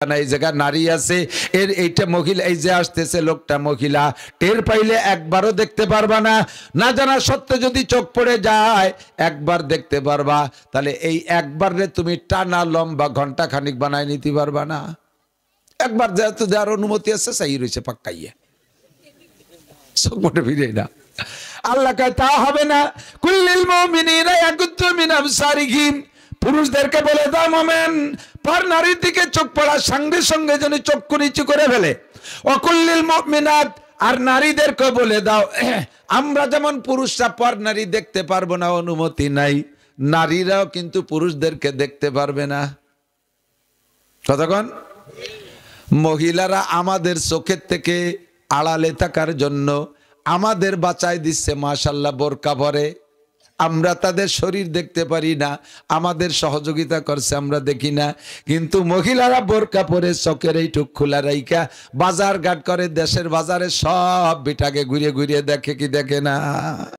না এই জায়গা নারী আছে, এর এইটা মহিলা, এই যে আসতেছে লোকটা মহিলা, টের পাইলে একবারও দেখতে পারবা না। না জানা সত্ত্বে যদি চোখ পড়ে যায় একবার দেখতে পারবা, তাহলে এই একবার রে তুমি টানা লম্বা ঘন্টা খানিক বানায় নিতে পারবা না। একবার যেহেতু দেওয়ার অনুমতি আছে, সেই রয়েছে পাক্কাইয়া, চোখ পড়ে ফিরে না। আল্লাহ কয় তা হবে না। কুল্লিল মুমিনিনা ইয়াগুদ্দু মিন আবসারিহিম, পুরুষদেরকে বলে দাও মোমেন পর নারীর দিকে চোখ পড়ার সঙ্গে সঙ্গে যেন চক্ষু নিচু করে ফেলে। ওয়াকুল্লিল মুমিনাত, আর নারীদেরকে বলে দাও আমরা যেমন পুরুষরা পর নারী দেখতে পারবো না, অনুমতি নাই, নারীরাও কিন্তু পুরুষদেরকে দেখতে পারবে না। কতক্ষণ মহিলারা আমাদের চোখের থেকে আড়ালে থাকার জন্য আমাদের বাঁচাই দিচ্ছে, মাশাআল্লাহ বোরকা পরে, আমরা তাদের শরীর দেখতে পারি না, আমাদের সহযোগিতা করছে, আমরা দেখি না। কিন্তু মহিলারা বোরকা পরে চোখের এইটুক খোলা রাইকা বাজার ঘাট করে, দেশের বাজারে সব বিটাকে ঘুরিয়ে ঘুরিয়ে দেখে কি দেখে না?